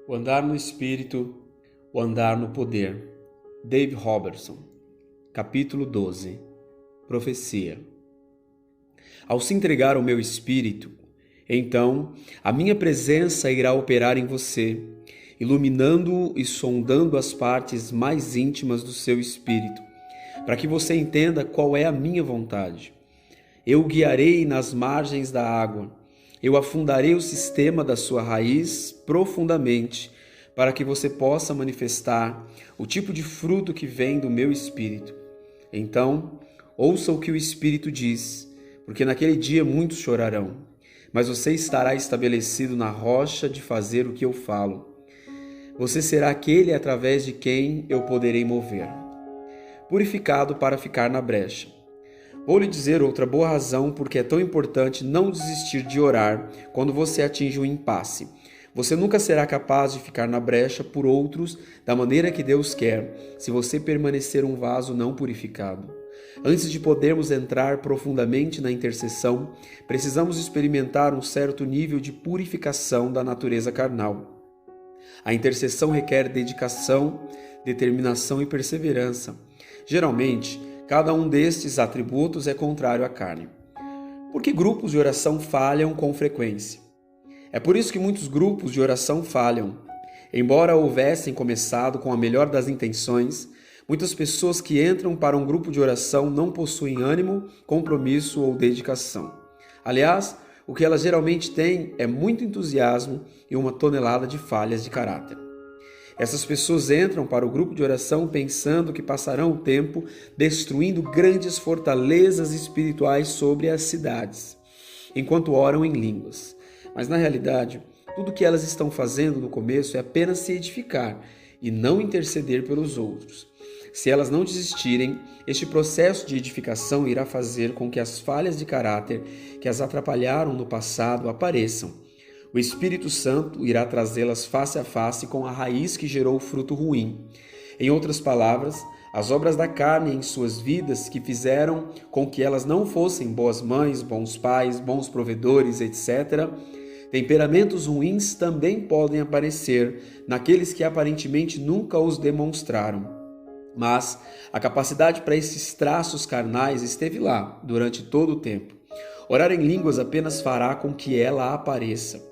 O andar no Espírito, o andar no poder. Dave Robertson. Capítulo 12. Profecia. Ao se entregar o meu Espírito, então a minha presença irá operar em você, iluminando e sondando as partes mais íntimas do seu espírito, para que você entenda qual é a minha vontade. Eu o guiarei nas margens da água. Eu afundarei o sistema da sua raiz profundamente, para que você possa manifestar o tipo de fruto que vem do meu Espírito. Então, ouça o que o Espírito diz, porque naquele dia muitos chorarão, mas você estará estabelecido na rocha de fazer o que eu falo. Você será aquele através de quem eu poderei mover. Purificado para ficar na brecha. Vou lhe dizer outra boa razão porque é tão importante não desistir de orar quando você atinge um impasse. Você nunca será capaz de ficar na brecha por outros da maneira que Deus quer, se você permanecer um vaso não purificado. Antes de podermos entrar profundamente na intercessão, precisamos experimentar um certo nível de purificação da natureza carnal. A intercessão requer dedicação, determinação e perseverança. Geralmente, cada um destes atributos é contrário à carne. Por que grupos de oração falham com frequência? É por isso que muitos grupos de oração falham. Embora houvessem começado com a melhor das intenções, muitas pessoas que entram para um grupo de oração não possuem ânimo, compromisso ou dedicação. Aliás, o que elas geralmente têm é muito entusiasmo e uma tonelada de falhas de caráter. Essas pessoas entram para o grupo de oração pensando que passarão o tempo destruindo grandes fortalezas espirituais sobre as cidades, enquanto oram em línguas. Mas na realidade, tudo o que elas estão fazendo no começo é apenas se edificar e não interceder pelos outros. Se elas não desistirem, este processo de edificação irá fazer com que as falhas de caráter que as atrapalharam no passado apareçam. O Espírito Santo irá trazê-las face a face com a raiz que gerou o fruto ruim. Em outras palavras, as obras da carne em suas vidas que fizeram com que elas não fossem boas mães, bons pais, bons provedores, etc., temperamentos ruins também podem aparecer naqueles que aparentemente nunca os demonstraram. Mas a capacidade para esses traços carnais esteve lá durante todo o tempo. Orar em línguas apenas fará com que ela apareça.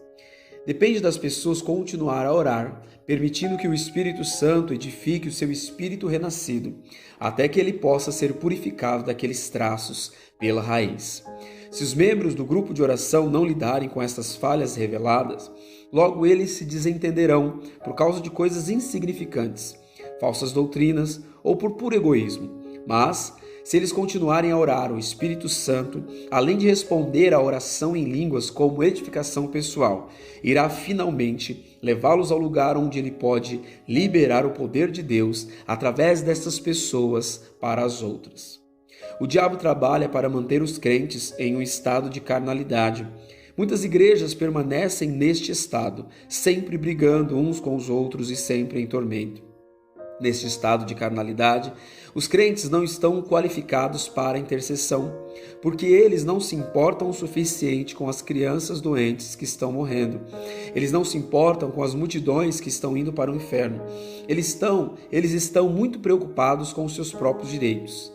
Depende das pessoas continuar a orar, permitindo que o Espírito Santo edifique o seu espírito renascido, até que ele possa ser purificado daqueles traços pela raiz. Se os membros do grupo de oração não lidarem com estas falhas reveladas, logo eles se desentenderão por causa de coisas insignificantes, falsas doutrinas ou por puro egoísmo. Mas, se eles continuarem a orar, o Espírito Santo, além de responder à oração em línguas como edificação pessoal, irá finalmente levá-los ao lugar onde ele pode liberar o poder de Deus através dessas pessoas para as outras. O diabo trabalha para manter os crentes em um estado de carnalidade. Muitas igrejas permanecem neste estado, sempre brigando uns com os outros e sempre em tormento. Neste estado de carnalidade, os crentes não estão qualificados para a intercessão, porque eles não se importam o suficiente com as crianças doentes que estão morrendo. Eles não se importam com as multidões que estão indo para o inferno. Eles estão muito preocupados com os seus próprios direitos.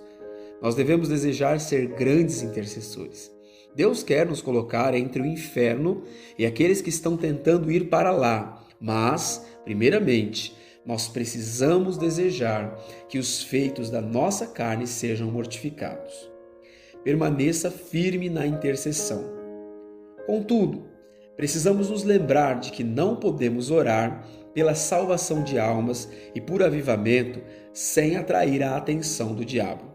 Nós devemos desejar ser grandes intercessores. Deus quer nos colocar entre o inferno e aqueles que estão tentando ir para lá, mas, primeiramente, nós precisamos desejar que os feitos da nossa carne sejam mortificados. Permaneça firme na intercessão. Contudo, precisamos nos lembrar de que não podemos orar pela salvação de almas e por avivamento sem atrair a atenção do diabo.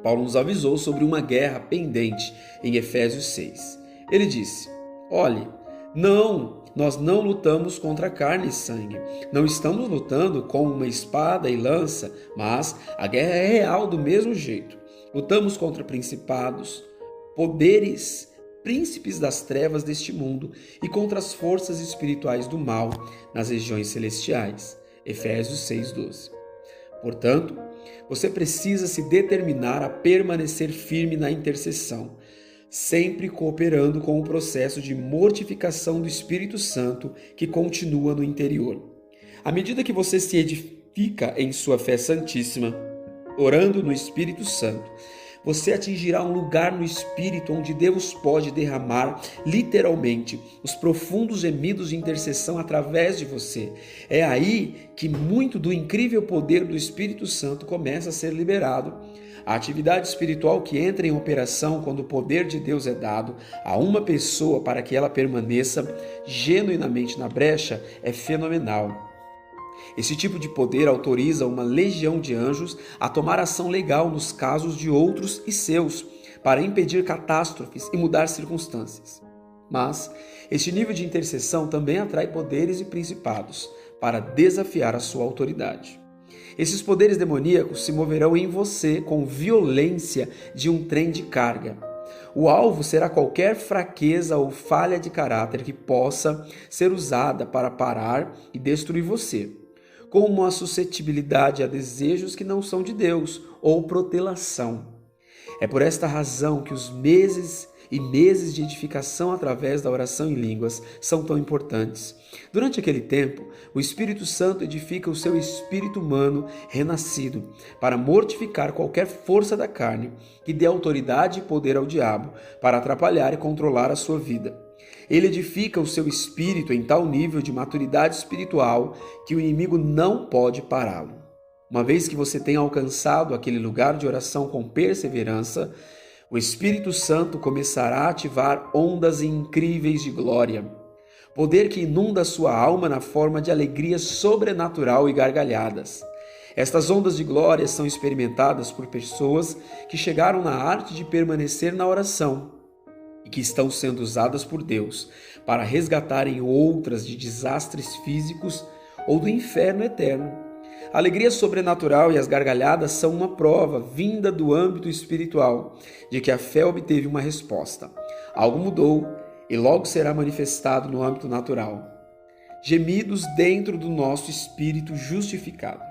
Paulo nos avisou sobre uma guerra pendente em Efésios 6. Ele disse: olhe, nós não lutamos contra carne e sangue. Não estamos lutando com uma espada e lança, mas a guerra é real do mesmo jeito. Lutamos contra principados, poderes, príncipes das trevas deste mundo e contra as forças espirituais do mal nas regiões celestiais. Efésios 6:12. Portanto, você precisa se determinar a permanecer firme na intercessão. sempre cooperando com o processo de mortificação do Espírito Santo que continua no interior. À medida que você se edifica em sua fé santíssima, orando no Espírito Santo, você atingirá um lugar no Espírito onde Deus pode derramar, literalmente, os profundos gemidos de intercessão através de você. É aí que muito do incrível poder do Espírito Santo começa a ser liberado. A atividade espiritual que entra em operação quando o poder de Deus é dado a uma pessoa para que ela permaneça genuinamente na brecha é fenomenal. Esse tipo de poder autoriza uma legião de anjos a tomar ação legal nos casos de outros e seus, para impedir catástrofes e mudar circunstâncias. Mas este nível de intercessão também atrai poderes e principados para desafiar a sua autoridade. Esses poderes demoníacos se moverão em você com violência de um trem de carga. O alvo será qualquer fraqueza ou falha de caráter que possa ser usada para parar e destruir você, como a suscetibilidade a desejos que não são de Deus ou protelação. É por esta razão que os meses e meses de edificação através da oração em línguas são tão importantes. Durante aquele tempo, o Espírito Santo edifica o seu espírito humano renascido para mortificar qualquer força da carne que dê autoridade e poder ao diabo para atrapalhar e controlar a sua vida. Ele edifica o seu espírito em tal nível de maturidade espiritual que o inimigo não pode pará-lo. Uma vez que você tenha alcançado aquele lugar de oração com perseverança, o Espírito Santo começará a ativar ondas incríveis de glória. Poder que inunda a sua alma na forma de alegria sobrenatural e gargalhadas. Estas ondas de glória são experimentadas por pessoas que chegaram na arte de permanecer na oração e que estão sendo usadas por Deus para resgatarem outras de desastres físicos ou do inferno eterno. A alegria sobrenatural e as gargalhadas são uma prova vinda do âmbito espiritual de que a fé obteve uma resposta. Algo mudou e logo será manifestado no âmbito natural. Gemidos dentro do nosso espírito justificado.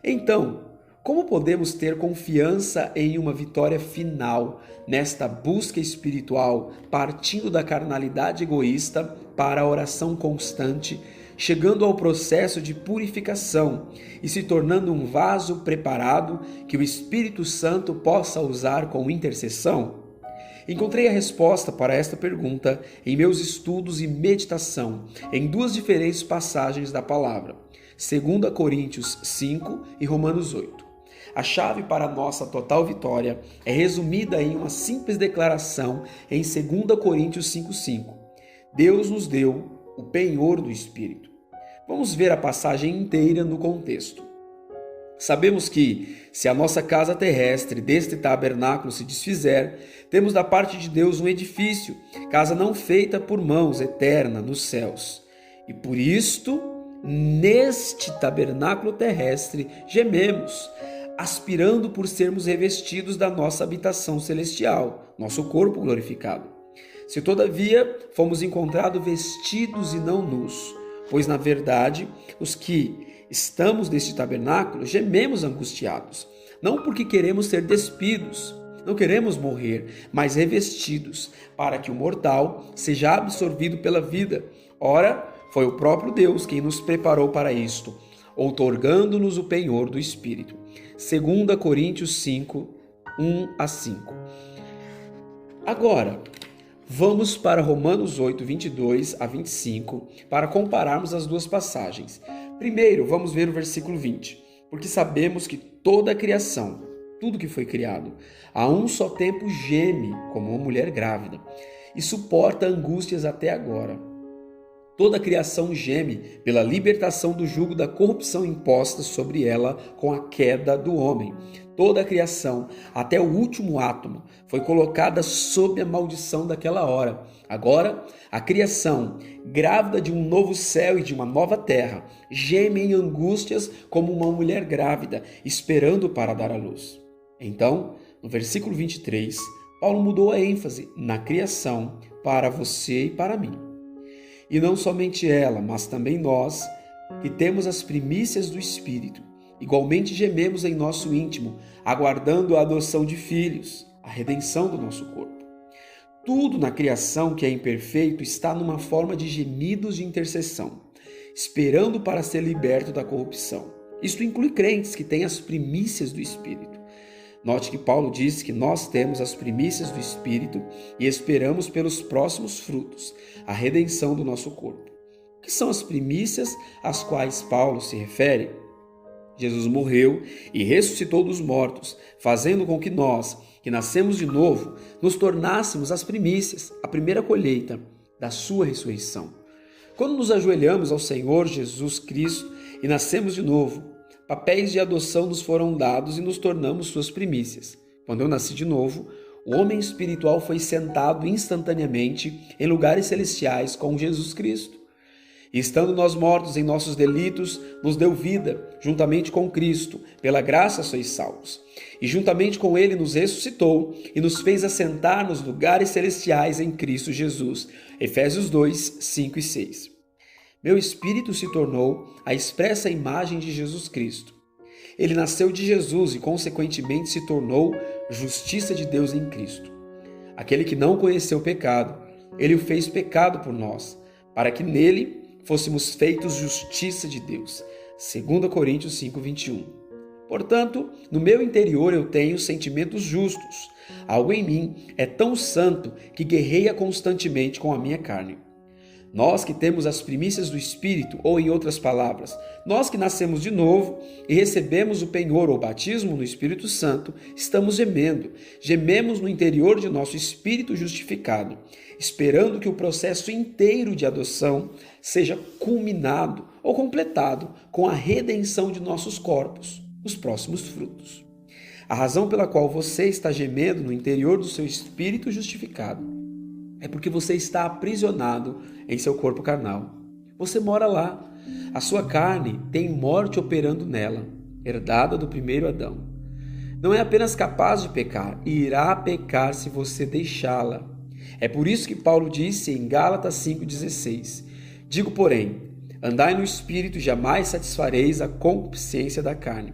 Então, como podemos ter confiança em uma vitória final nesta busca espiritual, partindo da carnalidade egoísta para a oração constante, chegando ao processo de purificação e se tornando um vaso preparado que o Espírito Santo possa usar com intercessão? Encontrei a resposta para esta pergunta em meus estudos e meditação em duas diferentes passagens da palavra, 2 Coríntios 5 e Romanos 8. A chave para a nossa total vitória é resumida em uma simples declaração em 2 Coríntios 5:5. Deus nos deu o penhor do Espírito. Vamos ver a passagem inteira no contexto. Sabemos que, se a nossa casa terrestre deste tabernáculo se desfizer, temos da parte de Deus um edifício, casa não feita por mãos, eterna nos céus. E por isto, neste tabernáculo terrestre, gememos, aspirando por sermos revestidos da nossa habitação celestial, nosso corpo glorificado. Se todavia fomos encontrados vestidos e não nus, pois na verdade os que estamos neste tabernáculo gememos angustiados, não porque queremos ser despidos, não queremos morrer, mas revestidos, para que o mortal seja absorvido pela vida. Ora, foi o próprio Deus quem nos preparou para isto, outorgando-nos o penhor do Espírito. 2 Coríntios 5, 1-5. Agora, vamos para Romanos 8, 22-25, para compararmos as duas passagens. Primeiro, vamos ver o versículo 20. Porque sabemos que toda a criação, tudo que foi criado, a um só tempo geme como uma mulher grávida e suporta angústias até agora. Toda a criação geme pela libertação do jugo da corrupção imposta sobre ela com a queda do homem. Toda a criação, até o último átomo, foi colocada sob a maldição daquela hora. Agora, a criação, grávida de um novo céu e de uma nova terra, geme em angústias como uma mulher grávida, esperando para dar à luz. Então, no versículo 23, Paulo mudou a ênfase na criação para você e para mim. E não somente ela, mas também nós, que temos as primícias do Espírito, igualmente gememos em nosso íntimo, aguardando a adoção de filhos, a redenção do nosso corpo. Tudo na criação que é imperfeito está numa forma de gemidos de intercessão, esperando para ser liberto da corrupção. Isto inclui crentes que têm as primícias do Espírito. Note que Paulo diz que nós temos as primícias do Espírito e esperamos pelos próximos frutos, a redenção do nosso corpo. O que são as primícias às quais Paulo se refere? Jesus morreu e ressuscitou dos mortos, fazendo com que nós, que nascemos de novo, nos tornássemos as primícias, a primeira colheita da sua ressurreição. Quando nos ajoelhamos ao Senhor Jesus Cristo e nascemos de novo, papéis de adoção nos foram dados e nos tornamos suas primícias. Quando eu nasci de novo, o homem espiritual foi sentado instantaneamente em lugares celestiais com Jesus Cristo. E estando nós mortos em nossos delitos, nos deu vida, juntamente com Cristo, pela graça sois salvos. E juntamente com Ele nos ressuscitou e nos fez assentar nos lugares celestiais em Cristo Jesus. Efésios 2, 5 e 6. Meu espírito se tornou a expressa imagem de Jesus Cristo. Ele nasceu de Jesus e, consequentemente, se tornou justiça de Deus em Cristo. Aquele que não conheceu o pecado, Ele o fez pecado por nós, para que nele fôssemos feitos justiça de Deus. 2 Coríntios 5, 21. Portanto, no meu interior eu tenho sentimentos justos. Algo em mim é tão santo que guerreia constantemente com a minha carne. Nós que temos as primícias do Espírito, ou em outras palavras, nós que nascemos de novo e recebemos o penhor ou batismo no Espírito Santo, estamos gememos no interior de nosso espírito justificado, esperando que o processo inteiro de adoção seja culminado ou completado com a redenção de nossos corpos, os próximos frutos. A razão pela qual você está gemendo no interior do seu espírito justificado é porque você está aprisionado em seu corpo carnal. Você mora lá. A sua carne tem morte operando nela, herdada do primeiro Adão. Não é apenas capaz de pecar, irá pecar se você deixá-la. É por isso que Paulo disse em Gálatas 5,16: Digo, porém, andai no Espírito e jamais satisfareis a concupiscência da carne.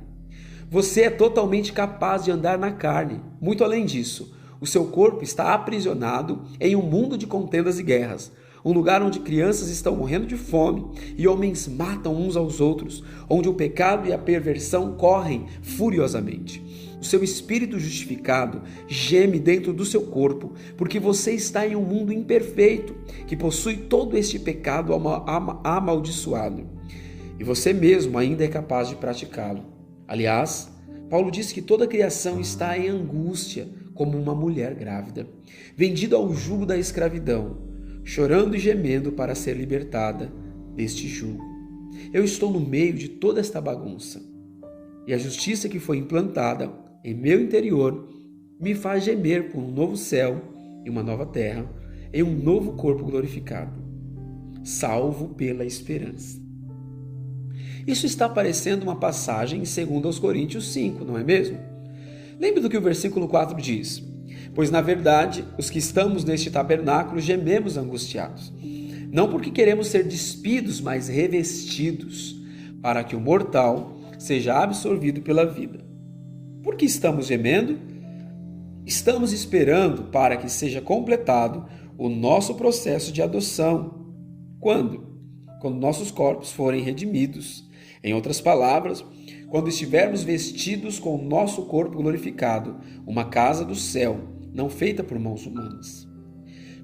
Você é totalmente capaz de andar na carne. Muito além disso, o seu corpo está aprisionado em um mundo de contendas e guerras, um lugar onde crianças estão morrendo de fome e homens matam uns aos outros, onde o pecado e a perversão correm furiosamente. O seu espírito justificado geme dentro do seu corpo, porque você está em um mundo imperfeito, que possui todo este pecado amaldiçoado. E você mesmo ainda é capaz de praticá-lo. Aliás, Paulo diz que toda a criação está em angústia, como uma mulher grávida, vendida ao jugo da escravidão, chorando e gemendo para ser libertada deste jugo. Eu estou no meio de toda esta bagunça, e a justiça que foi implantada em meu interior me faz gemer por um novo céu e uma nova terra, em um novo corpo glorificado, salvo pela esperança. Isso está parecendo uma passagem em 2 Coríntios 5, não é mesmo? Lembre do que o versículo 4 diz: Pois na verdade, os que estamos neste tabernáculo gememos angustiados, não porque queremos ser despidos, mas revestidos, para que o mortal seja absorvido pela vida. Por que estamos gemendo? Estamos esperando para que seja completado o nosso processo de adoção. Quando? Quando nossos corpos forem redimidos. Em outras palavras, quando estivermos vestidos com o nosso corpo glorificado, uma casa do céu, não feita por mãos humanas.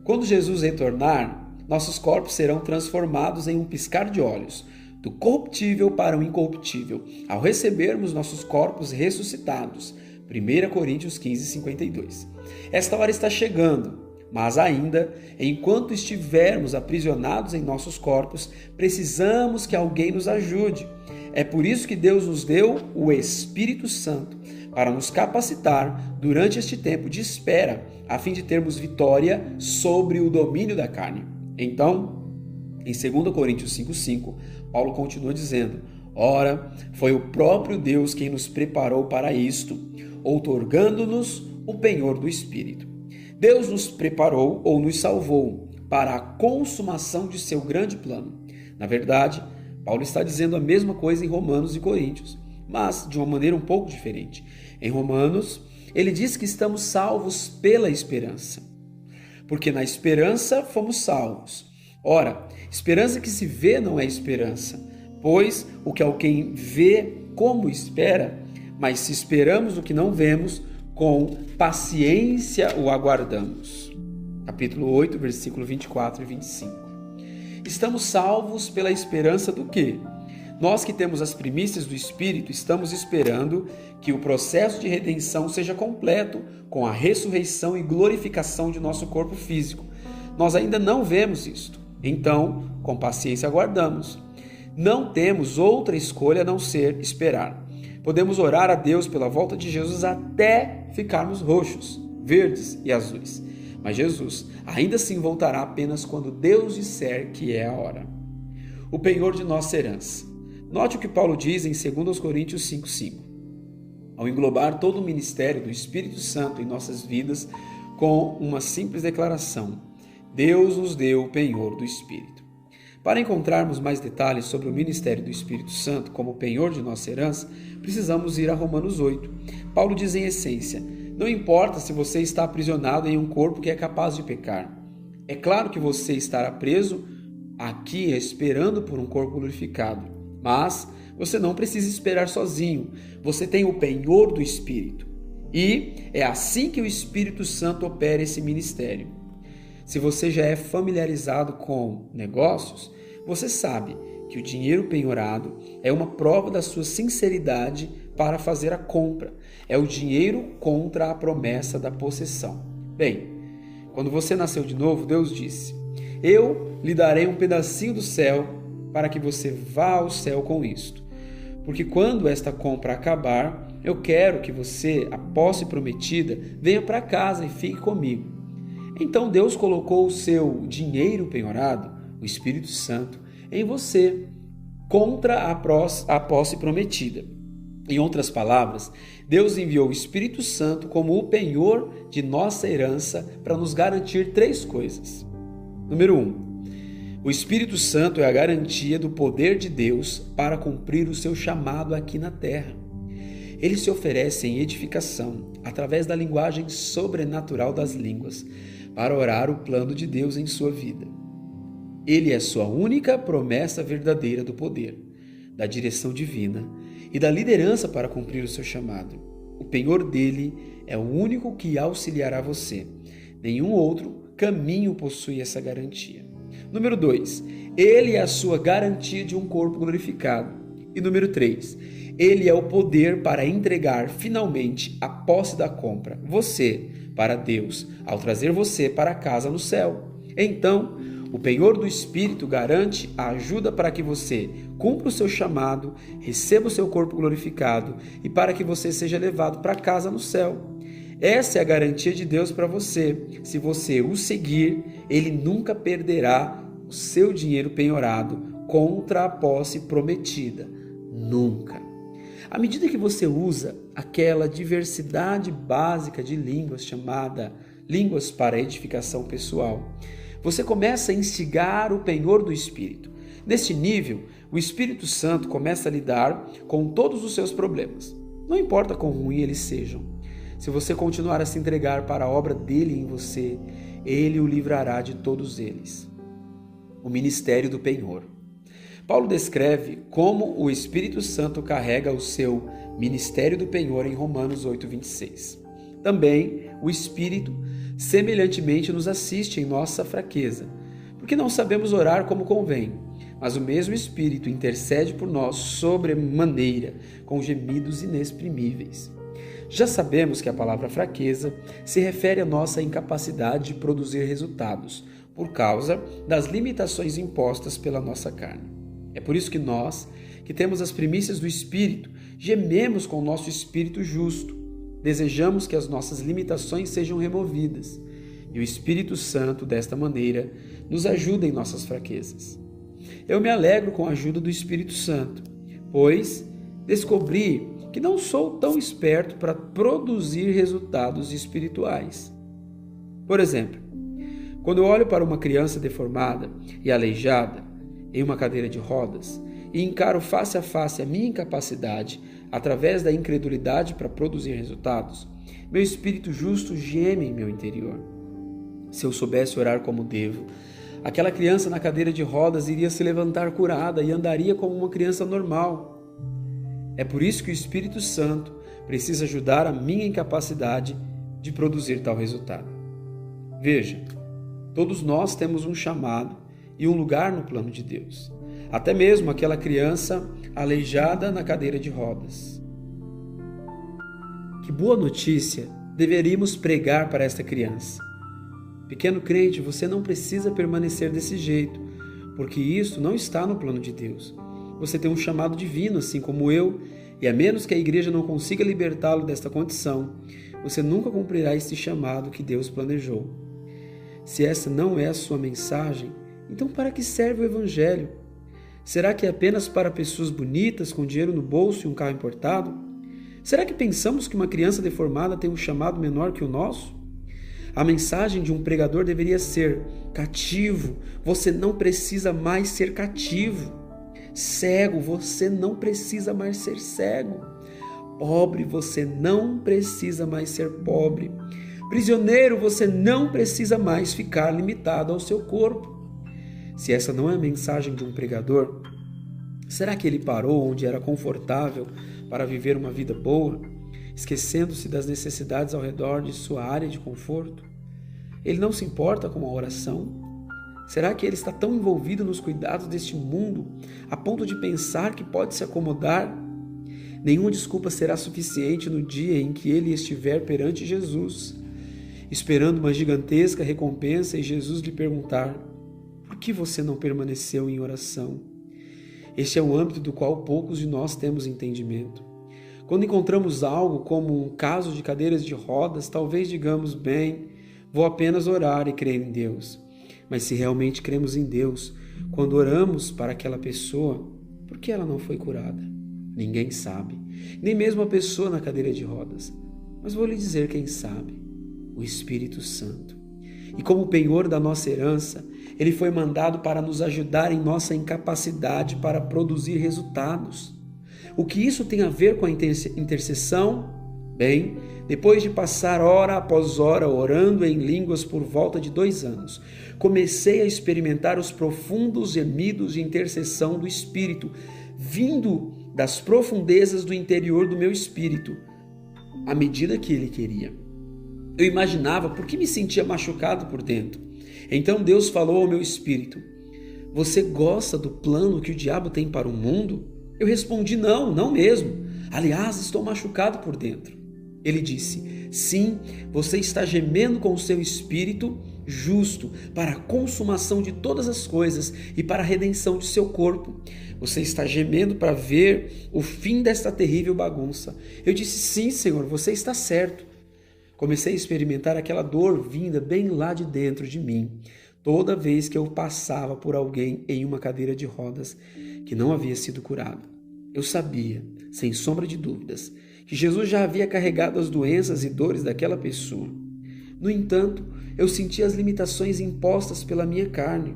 Quando Jesus retornar, nossos corpos serão transformados em um piscar de olhos, do corruptível para o incorruptível, ao recebermos nossos corpos ressuscitados. 1 Coríntios 15, 52. Esta hora está chegando, mas ainda, enquanto estivermos aprisionados em nossos corpos, precisamos que alguém nos ajude. É por isso que Deus nos deu o Espírito Santo, para nos capacitar durante este tempo de espera, a fim de termos vitória sobre o domínio da carne. Então, em 2 Coríntios 5,5, Paulo continua dizendo: Ora, foi o próprio Deus quem nos preparou para isto, outorgando-nos o penhor do Espírito. Deus nos preparou ou nos salvou para a consumação de seu grande plano. Na verdade, Paulo está dizendo a mesma coisa em Romanos e Coríntios, mas de uma maneira um pouco diferente. Em Romanos, ele diz que estamos salvos pela esperança. porque na esperança fomos salvos. Ora, esperança que se vê não é esperança, pois o que alguém vê como espera, mas se esperamos o que não vemos, com paciência o aguardamos. Capítulo 8, versículo 24 e 25. Estamos salvos pela esperança do quê? Nós que temos as primícias do Espírito, estamos esperando que o processo de redenção seja completo com a ressurreição e glorificação de nosso corpo físico. Nós ainda não vemos isto, então, com paciência aguardamos. Não temos outra escolha a não ser esperar. Podemos orar a Deus pela volta de Jesus até ficarmos roxos, verdes e azuis. Mas Jesus ainda assim voltará apenas quando Deus disser que é a hora. O penhor de nossa herança. Note o que Paulo diz em 2 Coríntios 5,5. Ao englobar todo o ministério do Espírito Santo em nossas vidas com uma simples declaração: Deus nos deu o penhor do Espírito. Para encontrarmos mais detalhes sobre o ministério do Espírito Santo como penhor de nossa herança, precisamos ir a Romanos 8. Paulo diz em essência: não importa se você está aprisionado em um corpo que é capaz de pecar. É claro que você estará preso aqui esperando por um corpo glorificado, mas você não precisa esperar sozinho. Você tem o penhor do Espírito. E é assim que o Espírito Santo opera esse ministério. Se você já é familiarizado com negócios, você sabe que o dinheiro penhorado é uma prova da sua sinceridade para fazer a compra. É o dinheiro contra a promessa da possessão. Bem, quando você nasceu de novo, Deus disse: eu lhe darei um pedacinho do céu para que você vá ao céu com isto. Porque quando esta compra acabar, eu quero que você, a posse prometida, venha para casa e fique comigo. Então Deus colocou o seu dinheiro penhorado, o Espírito Santo, em você, contra a posse prometida. Em outras palavras, Deus enviou o Espírito Santo como o penhor de nossa herança para nos garantir 3 coisas. Número 1. O Espírito Santo é a garantia do poder de Deus para cumprir o seu chamado aqui na terra. Ele se oferece em edificação, através da linguagem sobrenatural das línguas, para orar o plano de Deus em sua vida. Ele é sua única promessa verdadeira do poder, da direção divina e da liderança para cumprir o seu chamado. O penhor dele é o único que auxiliará você. Nenhum outro caminho possui essa garantia. Número 2. Ele é a sua garantia de um corpo glorificado. E número 3. Ele é o poder para entregar finalmente a posse da compra, você, para Deus, ao trazer você para casa no céu. Então, o penhor do Espírito garante a ajuda para que você cumpra o seu chamado, receba o seu corpo glorificado e para que você seja levado para casa no céu. Essa é a garantia de Deus para você. Se você o seguir, ele nunca perderá o seu dinheiro penhorado contra a posse prometida. Nunca. À medida que você usa aquela diversidade básica de línguas chamada línguas para edificação pessoal, você começa a instigar o penhor do Espírito. Neste nível, o Espírito Santo começa a lidar com todos os seus problemas. Não importa quão ruins eles sejam. Se você continuar a se entregar para a obra dele em você, ele o livrará de todos eles. O ministério do penhor. Paulo descreve como o Espírito Santo carrega o seu ministério do penhor em Romanos 8:26. Também o Espírito semelhantemente nos assiste em nossa fraqueza, porque não sabemos orar como convém, mas o mesmo Espírito intercede por nós sobremaneira, com gemidos inexprimíveis. Já sabemos que a palavra fraqueza se refere à nossa incapacidade de produzir resultados, por causa das limitações impostas pela nossa carne. É por isso que nós, que temos as primícias do Espírito, gememos com o nosso espírito justo. Desejamos que as nossas limitações sejam removidas. E o Espírito Santo, desta maneira, nos ajuda em nossas fraquezas. Eu me alegro com a ajuda do Espírito Santo, pois descobri que não sou tão esperto para produzir resultados espirituais. Por exemplo, quando eu olho para uma criança deformada e aleijada em uma cadeira de rodas e encaro face a face a minha incapacidade através da incredulidade para produzir resultados, meu espírito justo geme em meu interior. Se eu soubesse orar como devo, aquela criança na cadeira de rodas iria se levantar curada e andaria como uma criança normal. É por isso que o Espírito Santo precisa ajudar a minha incapacidade de produzir tal resultado. Veja, todos nós temos um chamado e um lugar no plano de Deus. Até mesmo aquela criança aleijada na cadeira de rodas. Que boa notícia deveríamos pregar para esta criança. Pequeno crente, você não precisa permanecer desse jeito, porque isso não está no plano de Deus. Você tem um chamado divino, assim como eu, e a menos que a igreja não consiga libertá-lo desta condição, você nunca cumprirá este chamado que Deus planejou. Se essa não é a sua mensagem, então para que serve o Evangelho? Será que é apenas para pessoas bonitas, com dinheiro no bolso e um carro importado? Será que pensamos que uma criança deformada tem um chamado menor que o nosso? A mensagem de um pregador deveria ser: cativo, você não precisa mais ser cativo. Cego, você não precisa mais ser cego. Pobre, você não precisa mais ser pobre. Prisioneiro, você não precisa mais ficar limitado ao seu corpo. Se essa não é a mensagem de um pregador, será que ele parou onde era confortável para viver uma vida boa, esquecendo-se das necessidades ao redor de sua área de conforto? Ele não se importa com a oração? Será que ele está tão envolvido nos cuidados deste mundo a ponto de pensar que pode se acomodar? Nenhuma desculpa será suficiente no dia em que ele estiver perante Jesus, esperando uma gigantesca recompensa e Jesus lhe perguntar: por que você não permaneceu em oração? Este é o âmbito do qual poucos de nós temos entendimento. Quando encontramos algo como um caso de cadeiras de rodas, talvez digamos: bem, vou apenas orar e crer em Deus. Mas se realmente cremos em Deus, quando oramos para aquela pessoa, por que ela não foi curada? Ninguém sabe, nem mesmo a pessoa na cadeira de rodas. Mas vou lhe dizer quem sabe: o Espírito Santo. E como penhor da nossa herança, ele foi mandado para nos ajudar em nossa incapacidade para produzir resultados. O que isso tem a ver com a intercessão? Bem, depois de passar hora após hora orando em línguas por volta de 2 anos, comecei a experimentar os profundos gemidos de intercessão do Espírito, vindo das profundezas do interior do meu espírito, à medida que ele queria. Eu imaginava por que me sentia machucado por dentro. Então Deus falou ao meu espírito: você gosta do plano que o diabo tem para o mundo? Eu respondi: não mesmo. Aliás, estou machucado por dentro. Ele disse: sim, você está gemendo com o seu espírito justo para a consumação de todas as coisas e para a redenção de seu corpo. Você está gemendo para ver o fim desta terrível bagunça. Eu disse: sim, Senhor, você está certo. Comecei a experimentar aquela dor vinda bem lá de dentro de mim, toda vez que eu passava por alguém em uma cadeira de rodas que não havia sido curado. Eu sabia, sem sombra de dúvidas, que Jesus já havia carregado as doenças e dores daquela pessoa. No entanto, eu sentia as limitações impostas pela minha carne.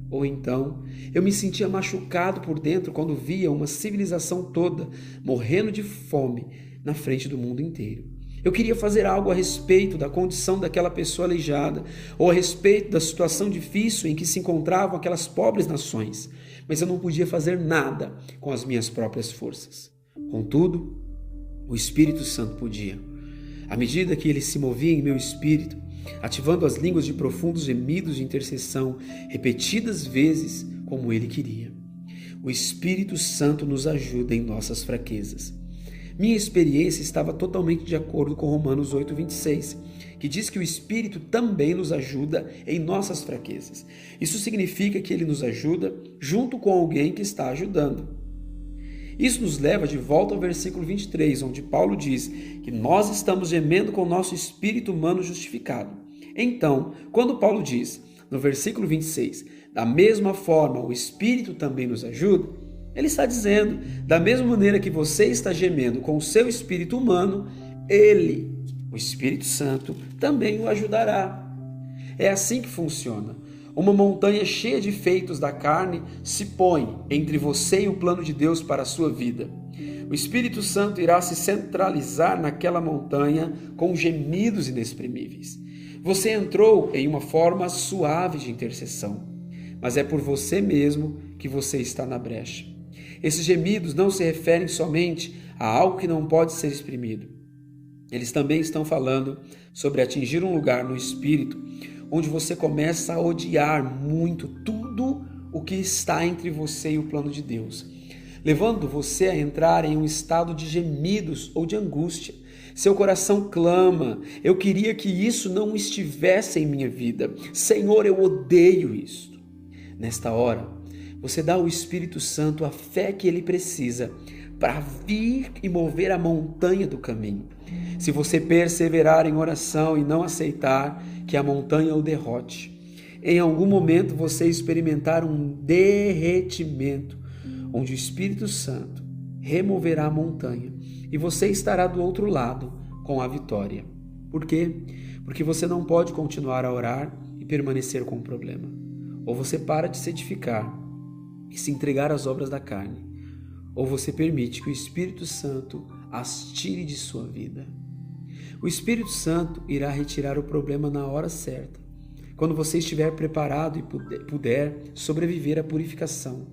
Ou então, eu me sentia machucado por dentro quando via uma civilização toda morrendo de fome na frente do mundo inteiro. Eu queria fazer algo a respeito da condição daquela pessoa aleijada, ou a respeito da situação difícil em que se encontravam aquelas pobres nações, mas eu não podia fazer nada com as minhas próprias forças. Contudo, o Espírito Santo podia. À medida que ele se movia em meu espírito, ativando as línguas de profundos gemidos de intercessão, repetidas vezes como ele queria. O Espírito Santo nos ajuda em nossas fraquezas. Minha experiência estava totalmente de acordo com Romanos 8:26, que diz que o Espírito também nos ajuda em nossas fraquezas. Isso significa que ele nos ajuda junto com alguém que está ajudando. Isso nos leva de volta ao versículo 23, onde Paulo diz que nós estamos gemendo com o nosso espírito humano justificado. Então, quando Paulo diz, no versículo 26, da mesma forma o Espírito também nos ajuda, ele está dizendo, da mesma maneira que você está gemendo com o seu espírito humano, ele, o Espírito Santo, também o ajudará. É assim que funciona. Uma montanha cheia de feitos da carne se põe entre você e o plano de Deus para a sua vida. O Espírito Santo irá se centralizar naquela montanha com gemidos inexprimíveis. Você entrou em uma forma suave de intercessão, mas é por você mesmo que você está na brecha. Esses gemidos não se referem somente a algo que não pode ser exprimido. Eles também estão falando sobre atingir um lugar no espírito onde você começa a odiar muito tudo o que está entre você e o plano de Deus, levando você a entrar em um estado de gemidos ou de angústia. Seu coração clama: eu queria que isso não estivesse em minha vida. Senhor, eu odeio isso. Nesta hora, você dá ao Espírito Santo a fé que ele precisa para vir e mover a montanha do caminho. Se você perseverar em oração e não aceitar que a montanha o derrote, em algum momento você experimentar um derretimento, onde o Espírito Santo removerá a montanha e você estará do outro lado com a vitória. Por quê? Porque você não pode continuar a orar e permanecer com o problema. Ou você para de se edificar e se entregar às obras da carne, ou você permite que o Espírito Santo as tire de sua vida. O Espírito Santo irá retirar o problema na hora certa, quando você estiver preparado e puder sobreviver à purificação.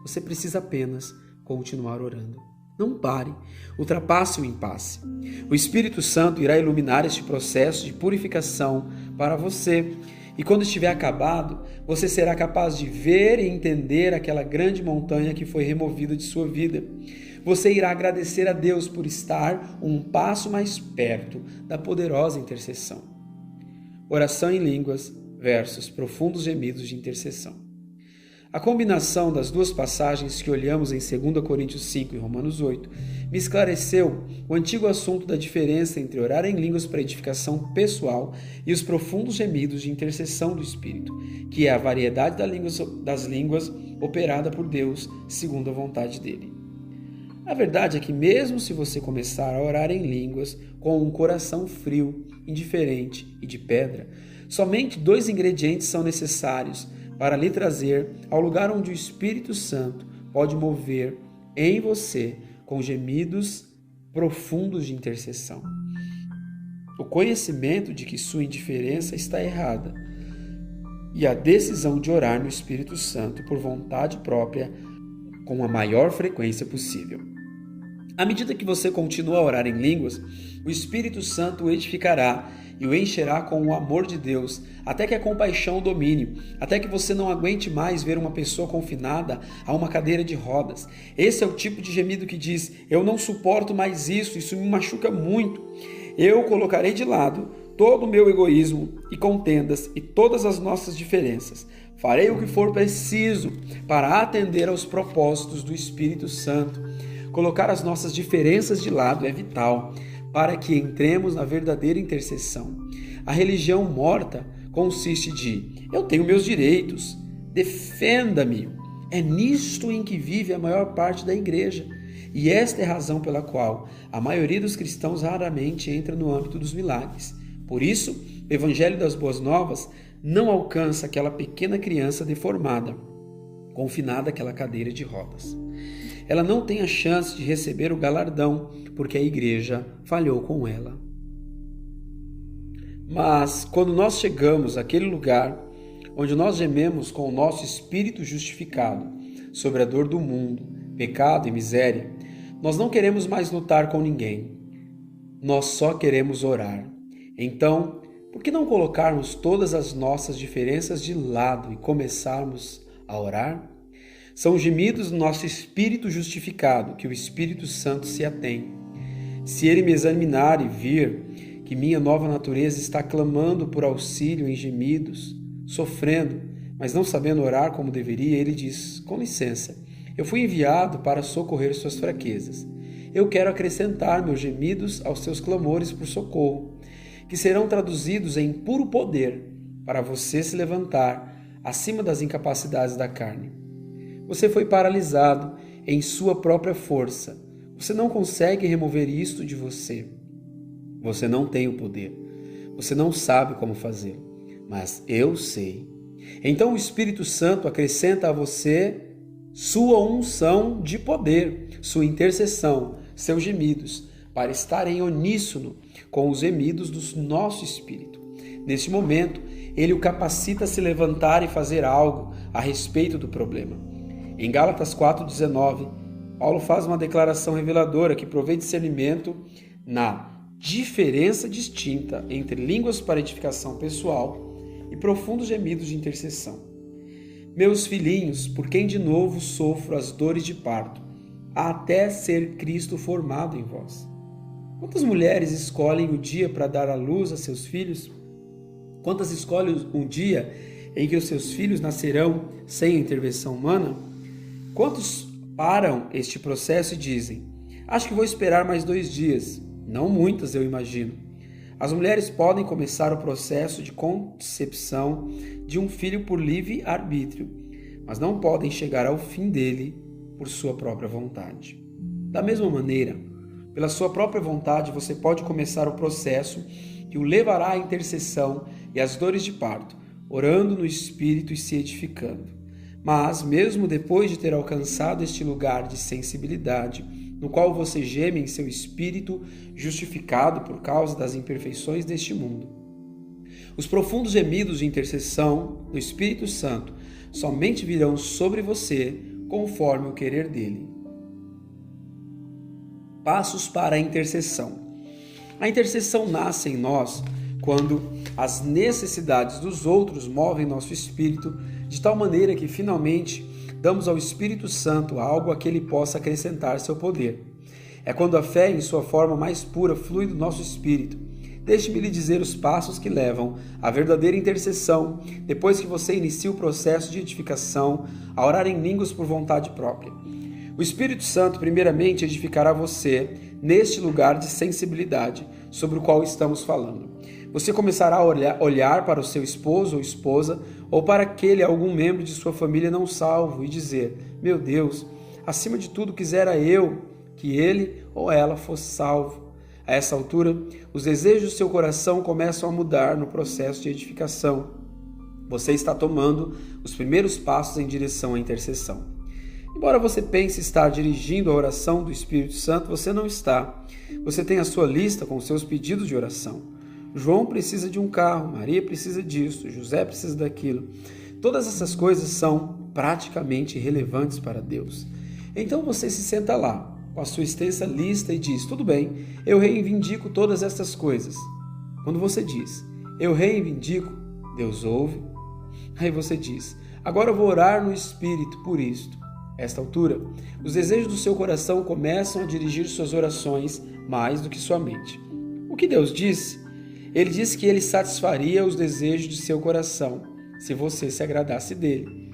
Você precisa apenas continuar orando. Não pare, ultrapasse o impasse. O Espírito Santo irá iluminar este processo de purificação para você. E quando estiver acabado, você será capaz de ver e entender aquela grande montanha que foi removida de sua vida. Você irá agradecer a Deus por estar um passo mais perto da poderosa intercessão. Oração em línguas versus profundos gemidos de intercessão. A combinação das duas passagens que olhamos em 2 Coríntios 5 e Romanos 8 me esclareceu o antigo assunto da diferença entre orar em línguas para edificação pessoal e os profundos gemidos de intercessão do Espírito, que é a variedade das línguas operada por Deus segundo a vontade dele. A verdade é que mesmo se você começar a orar em línguas com um coração frio, indiferente e de pedra, somente 2 ingredientes são necessários para lhe trazer ao lugar onde o Espírito Santo pode mover em você com gemidos profundos de intercessão. O conhecimento de que sua indiferença está errada e a decisão de orar no Espírito Santo por vontade própria com a maior frequência possível. À medida que você continua a orar em línguas, o Espírito Santo o edificará e o encherá com o amor de Deus, até que a compaixão o domine, até que você não aguente mais ver uma pessoa confinada a uma cadeira de rodas. Esse é o tipo de gemido que diz: eu não suporto mais isso me machuca muito. Eu colocarei de lado todo o meu egoísmo e contendas e todas as nossas diferenças. Farei o que for preciso para atender aos propósitos do Espírito Santo. Colocar as nossas diferenças de lado é vital para que entremos na verdadeira intercessão. A religião morta consiste de: eu tenho meus direitos, defenda-me. É nisto em que vive a maior parte da igreja. E esta é a razão pela qual a maioria dos cristãos raramente entra no âmbito dos milagres. Por isso, o Evangelho das Boas Novas não alcança aquela pequena criança deformada, confinada àquela cadeira de rodas. Ela não tem a chance de receber o galardão, porque a igreja falhou com ela. Mas, quando nós chegamos àquele lugar onde nós gememos com o nosso espírito justificado sobre a dor do mundo, pecado e miséria, nós não queremos mais lutar com ninguém. Nós só queremos orar. Então, por que não colocarmos todas as nossas diferenças de lado e começarmos a orar? São gemidos do nosso espírito justificado que o Espírito Santo se atém. Se ele me examinar e vir que minha nova natureza está clamando por auxílio em gemidos, sofrendo, mas não sabendo orar como deveria, ele diz: com licença, eu fui enviado para socorrer suas fraquezas. Eu quero acrescentar meus gemidos aos seus clamores por socorro, que serão traduzidos em puro poder para você se levantar acima das incapacidades da carne. Você foi paralisado em sua própria força. Você não consegue remover isto de você. Você não tem o poder. Você não sabe como fazê-lo. Mas eu sei. Então o Espírito Santo acrescenta a você sua unção de poder, sua intercessão, seus gemidos, para estar em uníssono com os gemidos do nosso espírito. Neste momento, ele o capacita a se levantar e fazer algo a respeito do problema. Em Gálatas 4,19, Paulo faz uma declaração reveladora que provê discernimento na diferença distinta entre línguas para edificação pessoal e profundos gemidos de intercessão. Meus filhinhos, por quem de novo sofro as dores de parto, até ser Cristo formado em vós. Quantas mulheres escolhem o dia para dar à luz a seus filhos? Quantas escolhem um dia em que os seus filhos nascerão sem a intervenção humana? Quantos param este processo e dizem: acho que vou esperar mais 2 dias. Não muitas, eu imagino. As mulheres podem começar o processo de concepção de um filho por livre arbítrio, mas não podem chegar ao fim dele por sua própria vontade. Da mesma maneira, pela sua própria vontade, você pode começar o processo que o levará à intercessão e às dores de parto, orando no Espírito e se edificando. Mas, mesmo depois de ter alcançado este lugar de sensibilidade, no qual você geme em seu espírito, justificado por causa das imperfeições deste mundo, os profundos gemidos de intercessão do Espírito Santo somente virão sobre você conforme o querer dele. Passos para a intercessão. A intercessão nasce em nós quando as necessidades dos outros movem nosso espírito de tal maneira que finalmente damos ao Espírito Santo algo a que ele possa acrescentar seu poder. É quando a fé em sua forma mais pura flui do nosso espírito. Deixe-me lhe dizer os passos que levam à verdadeira intercessão depois que você inicia o processo de edificação a orar em línguas por vontade própria. O Espírito Santo primeiramente edificará você neste lugar de sensibilidade sobre o qual estamos falando. Você começará a olhar para o seu esposo ou esposa ou para algum membro de sua família não salvo e dizer: meu Deus, acima de tudo quisera eu que ele ou ela fosse salvo. A essa altura, os desejos do seu coração começam a mudar no processo de edificação. Você está tomando os primeiros passos em direção à intercessão. Embora você pense estar dirigindo a oração do Espírito Santo, você não está. Você tem a sua lista com seus pedidos de oração. João precisa de um carro, Maria precisa disso, José precisa daquilo. Todas essas coisas são praticamente irrelevantes para Deus. Então você se senta lá, com a sua extensa lista e diz: tudo bem, eu reivindico todas essas coisas. Quando você diz: eu reivindico, Deus ouve. Aí você diz: agora eu vou orar no Espírito por isto. A esta altura, os desejos do seu coração começam a dirigir suas orações mais do que sua mente. O que Deus disse? Ele disse que ele satisfaria os desejos de seu coração, se você se agradasse dele.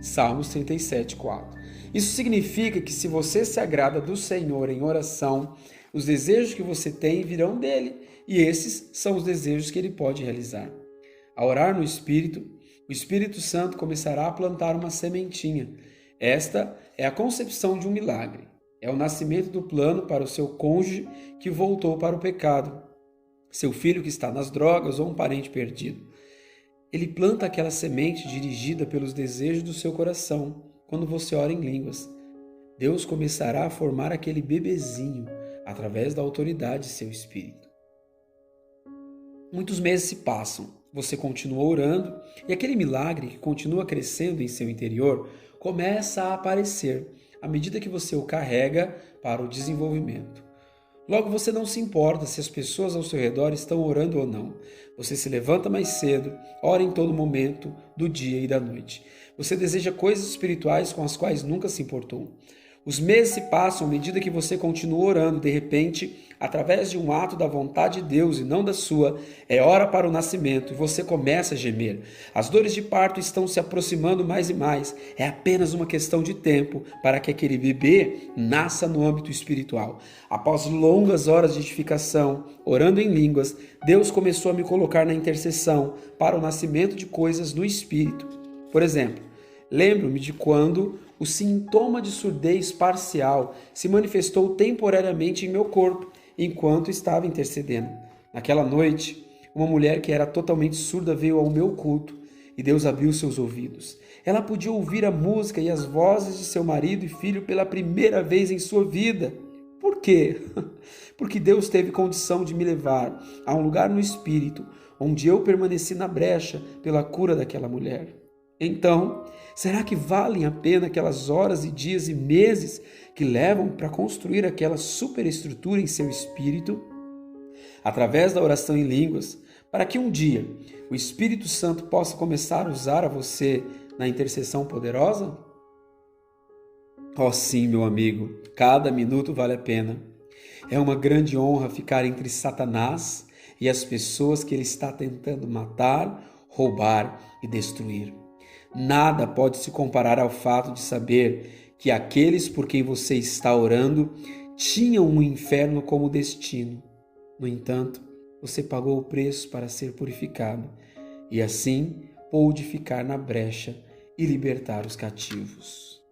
Salmos 37:4. Isso significa que se você se agrada do Senhor em oração, os desejos que você tem virão dele, e esses são os desejos que ele pode realizar. Ao orar no Espírito, o Espírito Santo começará a plantar uma sementinha. Esta é a concepção de um milagre. É o nascimento do plano para o seu cônjuge que voltou para o pecado, seu filho que está nas drogas ou um parente perdido. Ele planta aquela semente dirigida pelos desejos do seu coração quando você ora em línguas. Deus começará a formar aquele bebezinho através da autoridade de seu espírito. Muitos meses se passam, você continua orando e aquele milagre que continua crescendo em seu interior começa a aparecer à medida que você o carrega para o desenvolvimento. Logo você não se importa se as pessoas ao seu redor estão orando ou não. Você se levanta mais cedo, ora em todo momento do dia e da noite. Você deseja coisas espirituais com as quais nunca se importou. Os meses se passam à medida que você continua orando. De repente, através de um ato da vontade de Deus e não da sua, é hora para o nascimento e você começa a gemer. As dores de parto estão se aproximando mais e mais. É apenas uma questão de tempo para que aquele bebê nasça no âmbito espiritual. Após longas horas de edificação, orando em línguas, Deus começou a me colocar na intercessão para o nascimento de coisas no espírito. Por exemplo, lembro-me de quando o sintoma de surdez parcial se manifestou temporariamente em meu corpo, enquanto estava intercedendo. Naquela noite, uma mulher que era totalmente surda veio ao meu culto e Deus abriu seus ouvidos. Ela podia ouvir a música e as vozes de seu marido e filho pela primeira vez em sua vida. Por quê? Porque Deus teve condição de me levar a um lugar no Espírito, onde eu permaneci na brecha pela cura daquela mulher. Então, será que valem a pena aquelas horas e dias e meses que levam para construir aquela superestrutura em seu espírito? Através da oração em línguas, para que um dia o Espírito Santo possa começar a usar a você na intercessão poderosa? Oh sim, meu amigo, cada minuto vale a pena. É uma grande honra ficar entre Satanás e as pessoas que ele está tentando matar, roubar e destruir. Nada pode se comparar ao fato de saber que aqueles por quem você está orando tinham um inferno como destino. No entanto, você pagou o preço para ser purificado e assim pôde ficar na brecha e libertar os cativos.